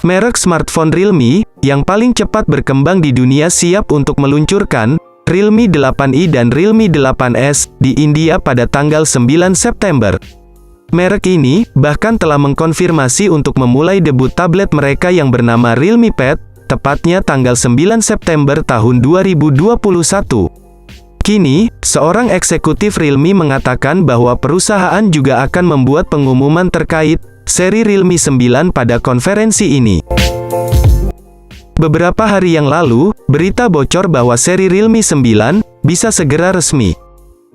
Merek smartphone Realme, yang paling cepat berkembang di dunia siap untuk meluncurkan Realme 8i dan Realme 8s di India pada tanggal 9 September. Merek ini bahkan telah mengkonfirmasi untuk memulai debut tablet mereka yang bernama Realme Pad, tepatnya tanggal 9 September tahun 2021. Kini, seorang eksekutif Realme mengatakan bahwa perusahaan juga akan membuat pengumuman terkait seri Realme 9 pada konferensi ini. Beberapa hari yang lalu, berita bocor bahwa seri Realme 9 bisa segera resmi.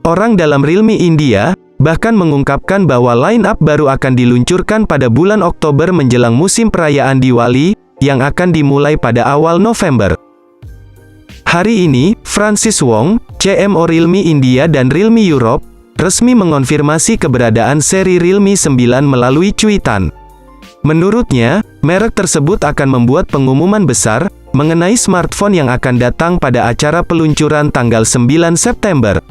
Orang dalam Realme India bahkan mengungkapkan bahwa line-up baru akan diluncurkan pada bulan Oktober menjelang musim perayaan Diwali, yang akan dimulai pada awal November. Hari ini, Francis Wong, CMO Realme India dan Realme Europe, resmi mengonfirmasi keberadaan seri Realme 9 melalui cuitan. Menurutnya, merek tersebut akan membuat pengumuman besar mengenai smartphone yang akan datang pada acara peluncuran tanggal 9 September.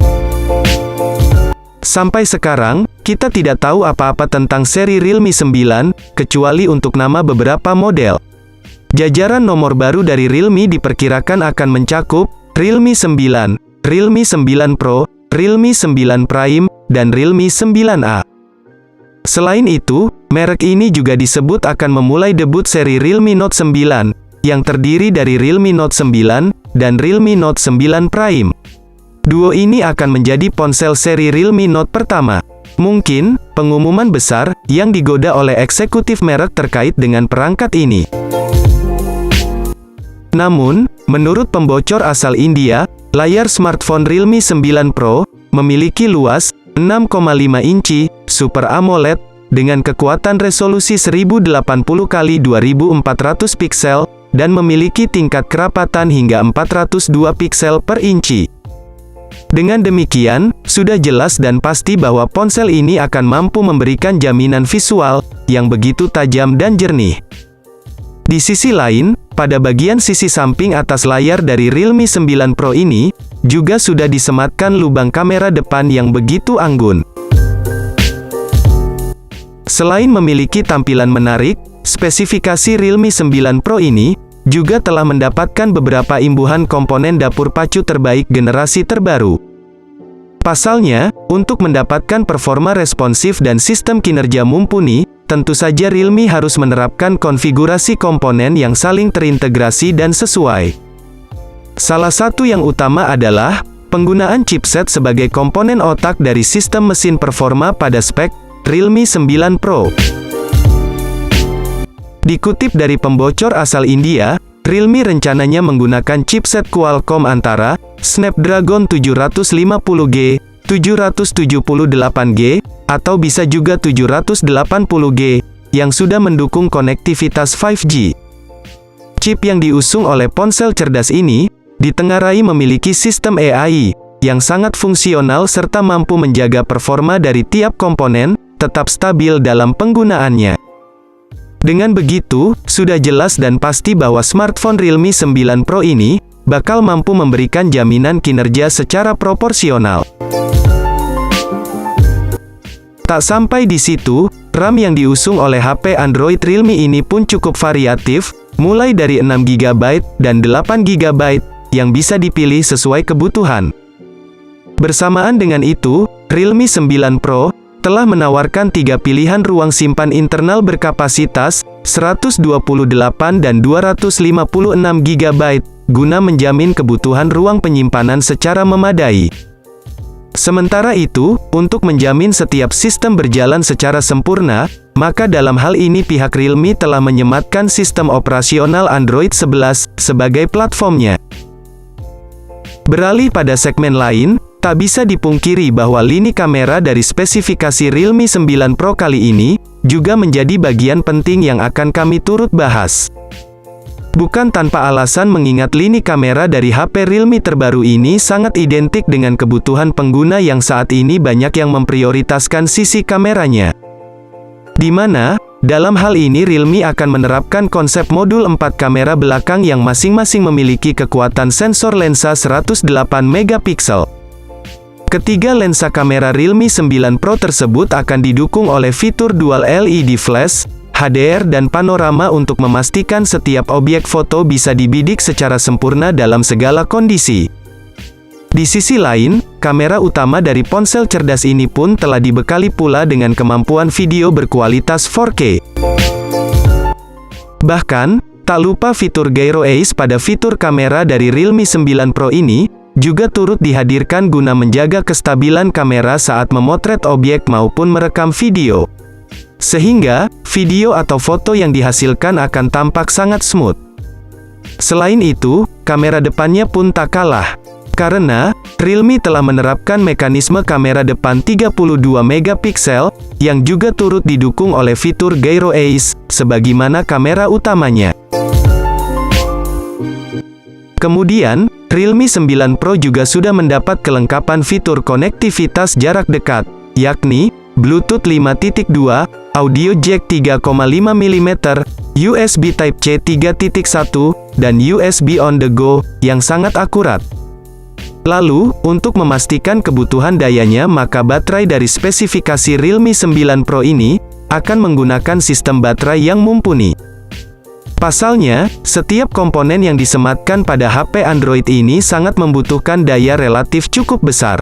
Sampai sekarang, kita tidak tahu apa-apa tentang seri Realme 9, kecuali untuk nama beberapa model. Jajaran nomor baru dari Realme diperkirakan akan mencakup Realme 9, Realme 9 Pro, Realme 9 Prime, dan Realme 9A. Selain itu, merek ini juga disebut akan memulai debut seri Realme Note 9, yang terdiri dari Realme Note 9, dan Realme Note 9 Prime. Duo ini akan menjadi ponsel seri Realme Note pertama. Mungkin, pengumuman besar, yang digoda oleh eksekutif merek terkait dengan perangkat ini. Namun, menurut pembocor asal India, layar smartphone Realme 9 Pro memiliki luas 6,5 inci Super AMOLED dengan kekuatan resolusi 1080x2400 piksel dan memiliki tingkat kerapatan hingga 402 piksel per inci. Dengan demikian, sudah jelas dan pasti bahwa ponsel ini akan mampu memberikan jaminan visual yang begitu tajam dan jernih. Di sisi lain, pada bagian sisi samping atas layar dari Realme 9 Pro ini, juga sudah disematkan lubang kamera depan yang begitu anggun. Selain memiliki tampilan menarik, spesifikasi Realme 9 Pro ini juga telah mendapatkan beberapa imbuhan komponen dapur pacu terbaik generasi terbaru. Pasalnya, untuk mendapatkan performa responsif dan sistem kinerja mumpuni, tentu saja Realme harus menerapkan konfigurasi komponen yang saling terintegrasi dan sesuai. Salah satu yang utama adalah penggunaan chipset sebagai komponen otak dari sistem mesin performa pada spek Realme 9 Pro. Dikutip dari pembocor asal India, Realme rencananya menggunakan chipset Qualcomm antara Snapdragon 750G, 778G, atau bisa juga 780G, yang sudah mendukung konektivitas 5G. Chip yang diusung oleh ponsel cerdas ini, ditengarai memiliki sistem AI, yang sangat fungsional serta mampu menjaga performa dari tiap komponen, tetap stabil dalam penggunaannya. Dengan begitu, sudah jelas dan pasti bahwa smartphone Realme 9 Pro ini, bakal mampu memberikan jaminan kinerja secara proporsional. Tak sampai di situ, RAM yang diusung oleh HP Android Realme ini pun cukup variatif, mulai dari 6GB dan 8GB, yang bisa dipilih sesuai kebutuhan. Bersamaan dengan itu, Realme 9 Pro telah menawarkan 3 pilihan ruang simpan internal berkapasitas 128 dan 256GB, guna menjamin kebutuhan ruang penyimpanan secara memadai. Sementara itu, untuk menjamin setiap sistem berjalan secara sempurna, maka dalam hal ini pihak Realme telah menyematkan sistem operasional Android 11 sebagai platformnya. Beralih pada segmen lain, tak bisa dipungkiri bahwa lini kamera dari spesifikasi Realme 9 Pro kali ini, juga menjadi bagian penting yang akan kami turut bahas. Bukan tanpa alasan mengingat lini kamera dari HP Realme terbaru ini sangat identik dengan kebutuhan pengguna yang saat ini banyak yang memprioritaskan sisi kameranya. Di mana, dalam hal ini Realme akan menerapkan konsep modul 4 kamera belakang yang masing-masing memiliki kekuatan sensor lensa 108 megapiksel. Ketiga lensa kamera Realme 9 Pro tersebut akan didukung oleh fitur Dual LED Flash, HDR dan panorama untuk memastikan setiap objek foto bisa dibidik secara sempurna dalam segala kondisi. Di sisi lain, kamera utama dari ponsel cerdas ini pun telah dibekali pula dengan kemampuan video berkualitas 4K. Bahkan, tak lupa fitur Gyro Ace pada fitur kamera dari Realme 9 Pro ini, juga turut dihadirkan guna menjaga kestabilan kamera saat memotret objek maupun merekam video. Sehingga, video atau foto yang dihasilkan akan tampak sangat smooth. Selain itu, kamera depannya pun tak kalah. Karena, Realme telah menerapkan mekanisme kamera depan 32 megapiksel, yang juga turut didukung oleh fitur Gyro Ace, sebagaimana kamera utamanya. Kemudian, Realme 9 Pro juga sudah mendapat kelengkapan fitur konektivitas jarak dekat, yakni, Bluetooth 5.2, audio jack 3,5 mm, USB Type-C 3.1, dan USB on the go, yang sangat akurat. Lalu, untuk memastikan kebutuhan dayanya maka baterai dari spesifikasi Realme 9 Pro ini, akan menggunakan sistem baterai yang mumpuni. Pasalnya, setiap komponen yang disematkan pada HP Android ini sangat membutuhkan daya relatif cukup besar.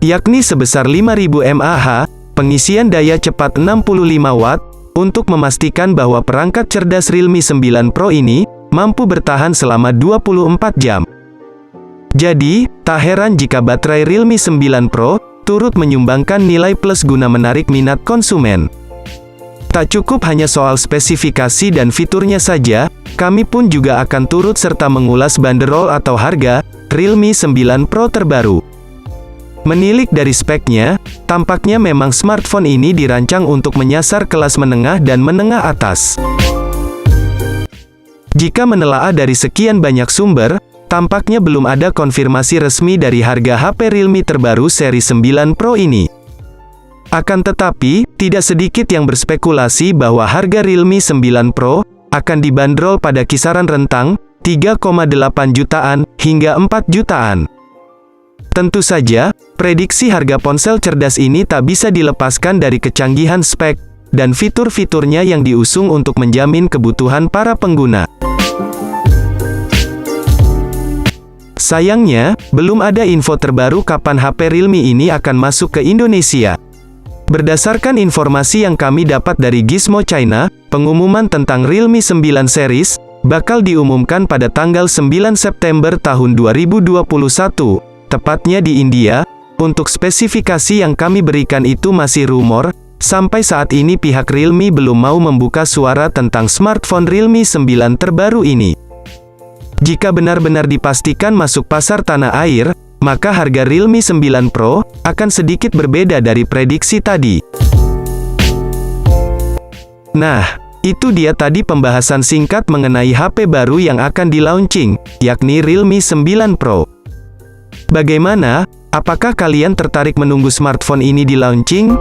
Yakni sebesar 5000 mAh, pengisian daya cepat 65 Watt, untuk memastikan bahwa perangkat cerdas Realme 9 Pro ini, mampu bertahan selama 24 jam. Jadi, tak heran jika baterai Realme 9 Pro, turut menyumbangkan nilai plus guna menarik minat konsumen. Tak cukup hanya soal spesifikasi dan fiturnya saja, kami pun juga akan turut serta mengulas banderol atau harga, Realme 9 Pro terbaru. Menilik dari speknya, tampaknya memang smartphone ini dirancang untuk menyasar kelas menengah dan menengah atas. Jika menelaah dari sekian banyak sumber, tampaknya belum ada konfirmasi resmi dari harga HP Realme terbaru seri 9 Pro ini. Akan tetapi, tidak sedikit yang berspekulasi bahwa harga Realme 9 Pro akan dibanderol pada kisaran rentang 3,8 jutaan hingga 4 jutaan. Tentu saja, prediksi harga ponsel cerdas ini tak bisa dilepaskan dari kecanggihan spek dan fitur-fiturnya yang diusung untuk menjamin kebutuhan para pengguna. Sayangnya, belum ada info terbaru kapan HP Realme ini akan masuk ke Indonesia. Berdasarkan informasi yang kami dapat dari Gizmo China, pengumuman tentang Realme 9 series bakal diumumkan pada tanggal 9 September tahun 2021, tepatnya di India. Untuk spesifikasi yang kami berikan itu masih rumor, sampai saat ini pihak Realme belum mau membuka suara tentang smartphone Realme 9 terbaru ini. Jika benar-benar dipastikan masuk pasar tanah air, maka harga Realme 9 Pro akan sedikit berbeda dari prediksi tadi. Nah, itu dia tadi pembahasan singkat mengenai HP baru yang akan di-launching, yakni Realme 9 Pro. Bagaimana? Apakah kalian tertarik menunggu smartphone ini di-launching?